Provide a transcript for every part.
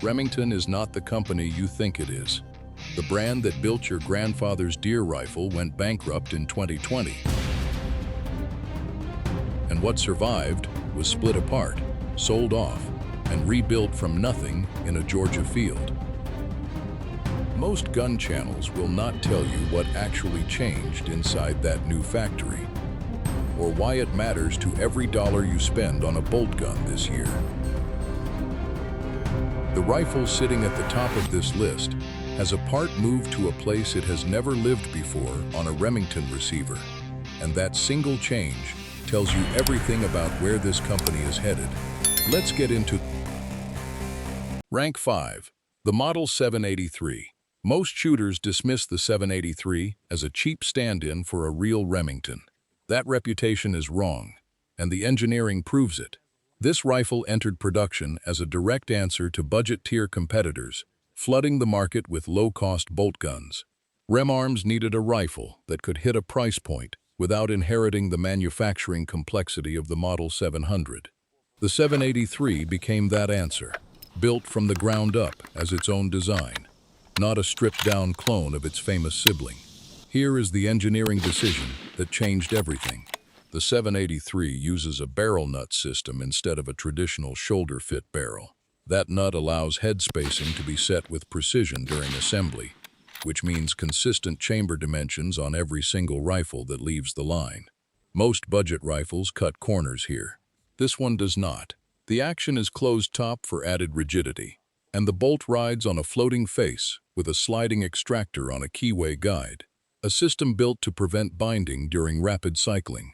Remington is not the company you think it is. The brand that built your grandfather's deer rifle went bankrupt in 2020. And what survived was split apart, sold off, and rebuilt from nothing in a Georgia field. Most gun channels will not tell you what actually changed inside that new factory, or why it matters to every dollar you spend on a bolt gun this year. The rifle sitting at the top of this list has a part moved to a place it has never lived before on a Remington receiver, and that single change tells you everything about where this company is headed. Let's get into Rank 5. The Model 783. Most shooters dismiss the 783 as a cheap stand-in for a real Remington. That reputation is wrong, and the engineering proves it. This rifle entered production as a direct answer to budget-tier competitors, flooding the market with low-cost bolt guns. RemArms needed a rifle that could hit a price point without inheriting the manufacturing complexity of the Model 700. The 783 became that answer, built from the ground up as its own design, not a stripped-down clone of its famous sibling. Here is the engineering decision that changed everything. The 783 uses a barrel nut system instead of a traditional shoulder-fit barrel. That nut allows head spacing to be set with precision during assembly, which means consistent chamber dimensions on every single rifle that leaves the line. Most budget rifles cut corners here. This one does not. The action is closed-top for added rigidity, and the bolt rides on a floating face with a sliding extractor on a keyway guide, a system built to prevent binding during rapid cycling.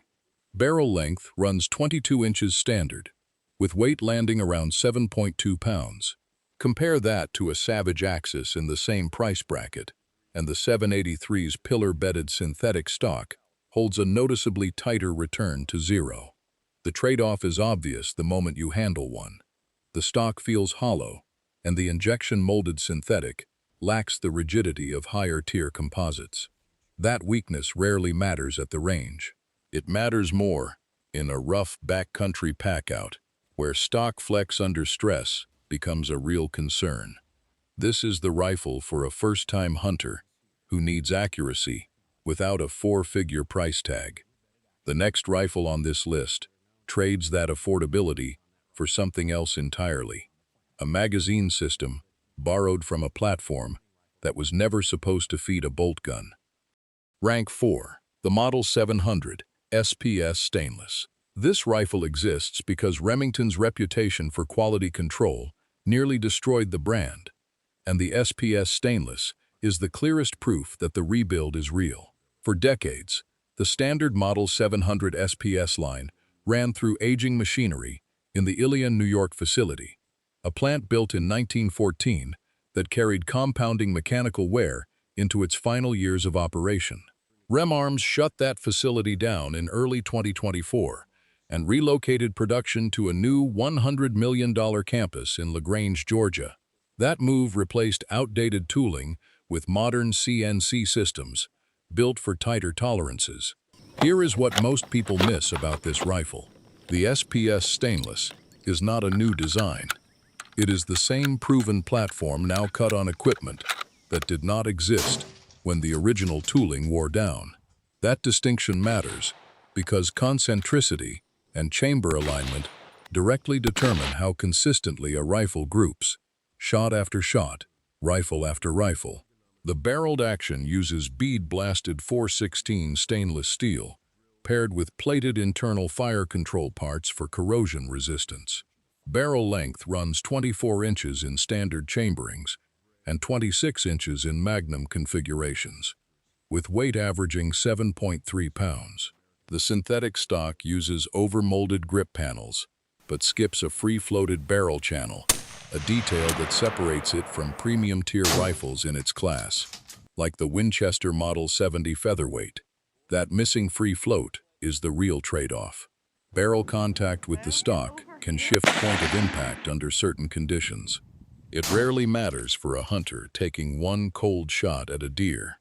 Barrel length runs 22 inches standard, with weight landing around 7.2 pounds. Compare that to a Savage Axis in the same price bracket, and the 783's pillar-bedded synthetic stock holds a noticeably tighter return to zero. The trade-off is obvious the moment you handle one. The stock feels hollow, and the injection-molded synthetic lacks the rigidity of higher-tier composites. That weakness rarely matters at the range. It matters more in a rough backcountry packout, where stock flex under stress becomes a real concern. This is the rifle for a first-time hunter who needs accuracy without a four-figure price tag. The next rifle on this list trades that affordability for something else entirely. A magazine system borrowed from a platform that was never supposed to feed a bolt gun. Rank 4. The Model 700. SPS Stainless. This rifle exists because Remington's reputation for quality control nearly destroyed the brand, and the SPS Stainless is the clearest proof that the rebuild is real. For decades, the standard Model 700 SPS line ran through aging machinery in the Ilion, New York facility, a plant built in 1914 that carried compounding mechanical wear into its final years of operation. RemArms shut that facility down in early 2024 and relocated production to a new $100 million campus in LaGrange, Georgia. That move replaced outdated tooling with modern CNC systems, built for tighter tolerances. Here is what most people miss about this rifle. The SPS Stainless is not a new design. It is the same proven platform now cut on equipment that did not exist when the original tooling wore down. That distinction matters because concentricity and chamber alignment directly determine how consistently a rifle groups, shot after shot, rifle after rifle. The barreled action uses bead-blasted 416 stainless steel, paired with plated internal fire control parts for corrosion resistance. Barrel length runs 24 inches in standard chamberings and 26 inches in Magnum configurations, with weight averaging 7.3 pounds. The synthetic stock uses over-molded grip panels, but skips a free-floated barrel channel, a detail that separates it from premium-tier rifles in its class, like the Winchester Model 70 Featherweight. That missing free float is the real trade-off. Barrel contact with the stock can shift point of impact under certain conditions. It rarely matters for a hunter taking one cold shot at a deer.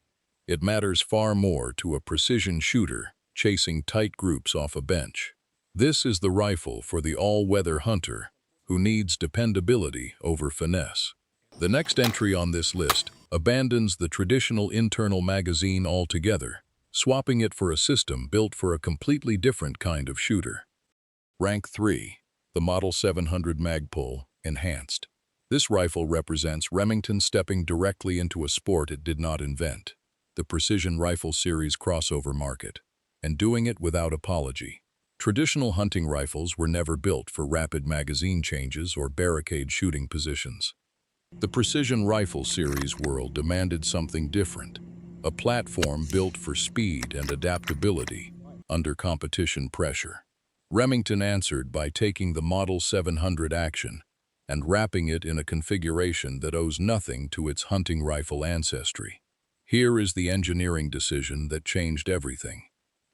It matters far more to a precision shooter chasing tight groups off a bench. This is the rifle for the all-weather hunter who needs dependability over finesse. The next entry on this list abandons the traditional internal magazine altogether, swapping it for a system built for a completely different kind of shooter. Rank 3. The Model 700 Magpul Enhanced. This rifle represents Remington stepping directly into a sport it did not invent, the precision rifle series crossover market, and doing it without apology. Traditional hunting rifles were never built for rapid magazine changes or barricade shooting positions. The precision rifle series world demanded something different, a platform built for speed and adaptability under competition pressure. Remington answered by taking the Model 700 action and wrapping it in a configuration that owes nothing to its hunting rifle ancestry. Here is the engineering decision that changed everything.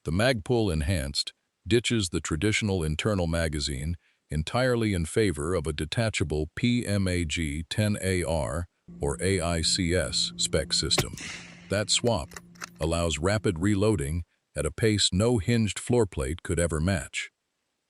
The Magpul Enhanced ditches the traditional internal magazine entirely in favor of a detachable PMAG-10AR or AICS spec system. That swap allows rapid reloading at a pace no hinged floor plate could ever match,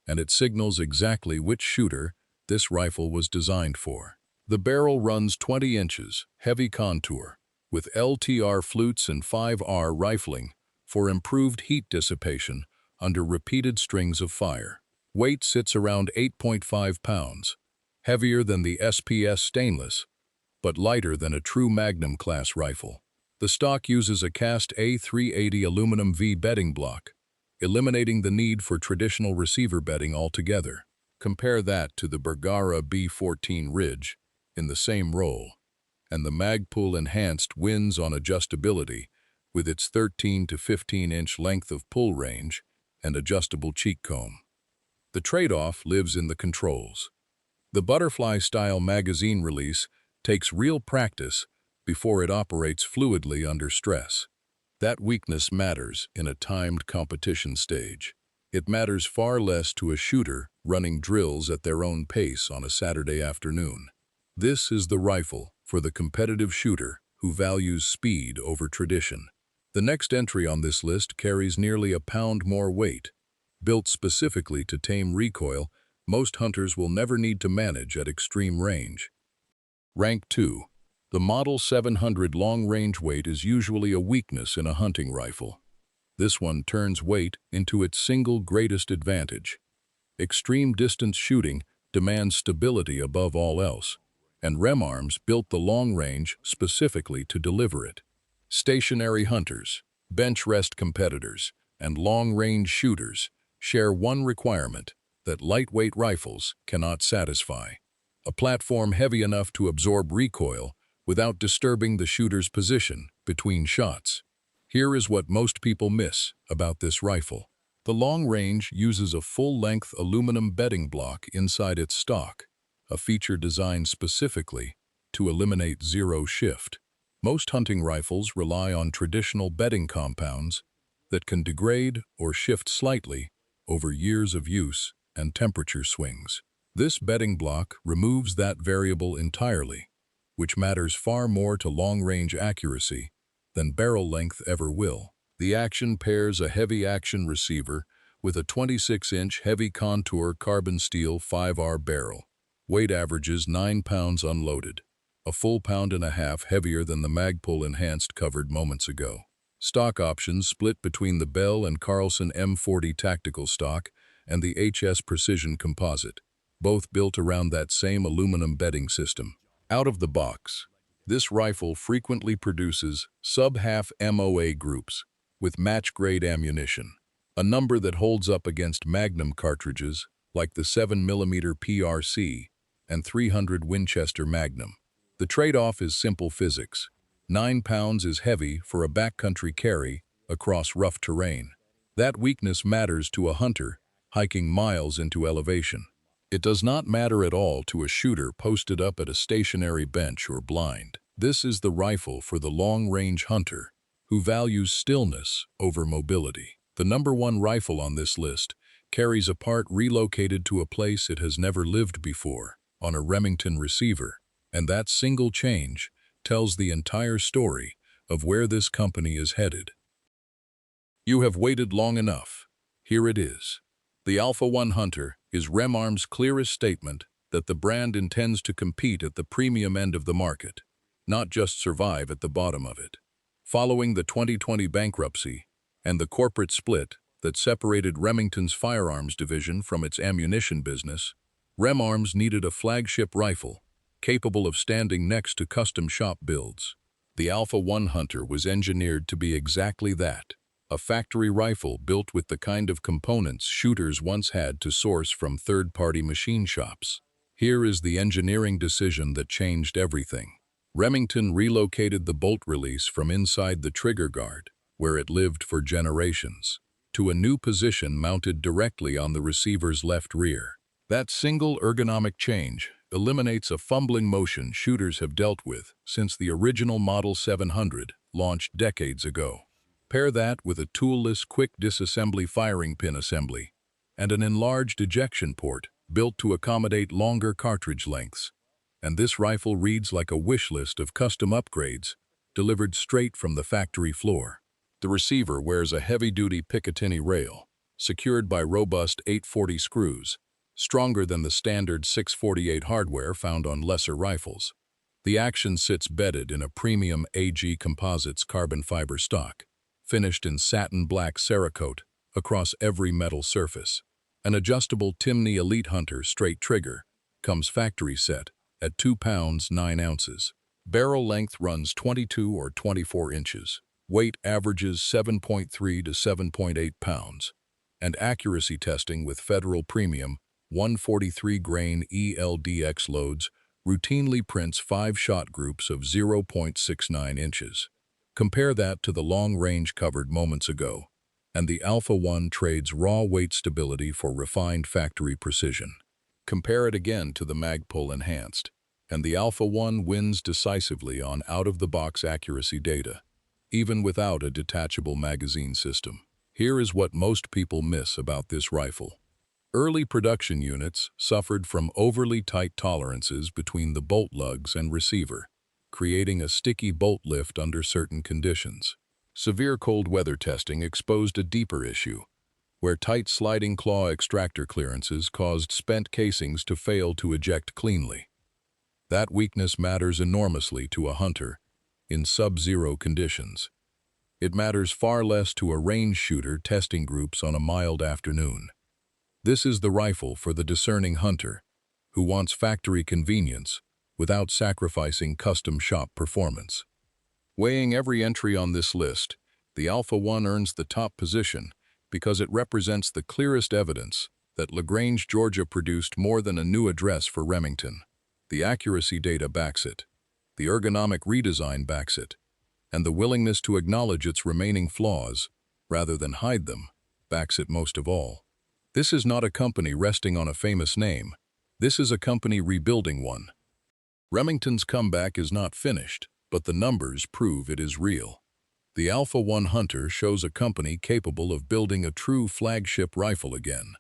and it signals exactly which shooter this rifle was designed for. The barrel runs 20 inches, heavy contour, with LTR flutes and 5R rifling for improved heat dissipation under repeated strings of fire. Weight sits around 8.5 pounds, heavier than the SPS Stainless, but lighter than a true Magnum-class rifle. The stock uses a cast A380 aluminum V bedding block, eliminating the need for traditional receiver bedding altogether. Compare that to the Bergara B14 Ridge in the same roll, and the Magpul Enhanced wins on adjustability with its 13 to 15-inch length of pull range and adjustable cheek comb. The trade-off lives in the controls. The butterfly-style magazine release takes real practice before it operates fluidly under stress. That weakness matters in a timed competition stage. It matters far less to a shooter running drills at their own pace on a Saturday afternoon. This is the rifle for the competitive shooter who values speed over tradition. The next entry on this list carries nearly a pound more weight. Built specifically to tame recoil, most hunters will never need to manage at extreme range. Rank 2. The Model 700 long-range weight is usually a weakness in a hunting rifle. This one turns weight into its single greatest advantage. Extreme distance shooting demands stability above all else, and RemArms built the long range specifically to deliver it. Stationary hunters, bench rest competitors, and long-range shooters share one requirement that lightweight rifles cannot satisfy: a platform heavy enough to absorb recoil without disturbing the shooter's position between shots. Here is what most people miss about this rifle. The long range uses a full-length aluminum bedding block inside its stock, a feature designed specifically to eliminate zero shift. Most hunting rifles rely on traditional bedding compounds that can degrade or shift slightly over years of use and temperature swings. This bedding block removes that variable entirely, which matters far more to long-range accuracy than barrel length ever will. The action pairs a heavy-action receiver with a 26-inch heavy contour carbon steel 5R barrel. Weight averages 9 pounds unloaded, a full pound and a half heavier than the Magpul Enhanced covered moments ago. Stock options split between the Bell & Carlson M40 tactical stock and the HS Precision Composite, both built around that same aluminum bedding system. Out of the box, this rifle frequently produces sub-half MOA groups with match-grade ammunition, a number that holds up against Magnum cartridges like the 7mm PRC and 300 Winchester Magnum. The trade-off is simple physics. 9 pounds is heavy for a backcountry carry across rough terrain. That weakness matters to a hunter hiking miles into elevation. It does not matter at all to a shooter posted up at a stationary bench or blind. This is the rifle for the long-range hunter who values stillness over mobility. The #1 rifle on this list carries a part relocated to a place it has never lived before, on a Remington receiver, and that single change tells the entire story of where this company is headed. You have waited long enough. Here it is. The Alpha 1 Hunter is RemArms' clearest statement that the brand intends to compete at the premium end of the market, not just survive at the bottom of it. Following the 2020 bankruptcy and the corporate split that separated Remington's firearms division from its ammunition business, RemArms needed a flagship rifle capable of standing next to custom shop builds. The Alpha 1 Hunter was engineered to be exactly that, a factory rifle built with the kind of components shooters once had to source from third-party machine shops. Here is the engineering decision that changed everything. Remington relocated the bolt release from inside the trigger guard, where it lived for generations, to a new position mounted directly on the receiver's left rear. That single ergonomic change eliminates a fumbling motion shooters have dealt with since the original Model 700 launched decades ago. Pair that with a toolless quick disassembly firing pin assembly and an enlarged ejection port built to accommodate longer cartridge lengths, and this rifle reads like a wish list of custom upgrades delivered straight from the factory floor. The receiver wears a heavy-duty Picatinny rail, secured by robust 840 screws, stronger than the standard 648 hardware found on lesser rifles. The action sits bedded in a premium AG Composites carbon fiber stock, finished in satin black Cerakote across every metal surface. An adjustable Timney Elite Hunter straight trigger comes factory set at 2 pounds 9 ounces. Barrel length runs 22 or 24 inches. Weight averages 7.3 to 7.8 pounds. And accuracy testing with Federal Premium 143 grain ELDX loads routinely prints 5-shot groups of 0.69 inches. Compare that to the long range covered moments ago, and the Alpha 1 trades raw weight stability for refined factory precision. Compare it again to the Magpul Enhanced, and the Alpha 1 wins decisively on out-of-the-box accuracy data, even without a detachable magazine system. Here is what most people miss about this rifle. Early production units suffered from overly tight tolerances between the bolt lugs and receiver, creating a sticky bolt lift under certain conditions. Severe cold weather testing exposed a deeper issue, where tight sliding claw extractor clearances caused spent casings to fail to eject cleanly. That weakness matters enormously to a hunter in sub-zero conditions. It matters far less to a range shooter testing groups on a mild afternoon. This is the rifle for the discerning hunter who wants factory convenience without sacrificing custom shop performance. Weighing every entry on this list, the Alpha 1 earns the top position because it represents the clearest evidence that LaGrange, Georgia produced more than a new address for Remington. The accuracy data backs it, the ergonomic redesign backs it, and the willingness to acknowledge its remaining flaws, rather than hide them, backs it most of all. This is not a company resting on a famous name. This is a company rebuilding one. Remington's comeback is not finished, but the numbers prove it is real. The Alpha 1 Hunter shows a company capable of building a true flagship rifle again,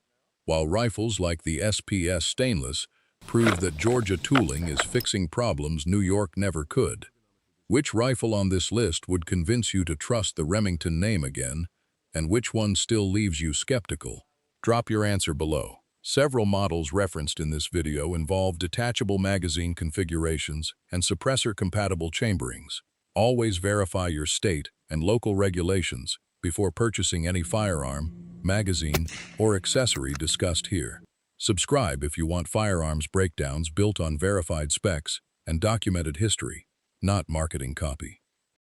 while rifles like the SPS Stainless prove that Georgia tooling is fixing problems New York never could. Which rifle on this list would convince you to trust the Remington name again, and which one still leaves you skeptical? Drop your answer below. Several models referenced in this video involve detachable magazine configurations and suppressor-compatible chamberings. Always verify your state and local regulations before purchasing any firearm, magazine, or accessory discussed here. Subscribe if you want firearms breakdowns built on verified specs and documented history, not marketing copy.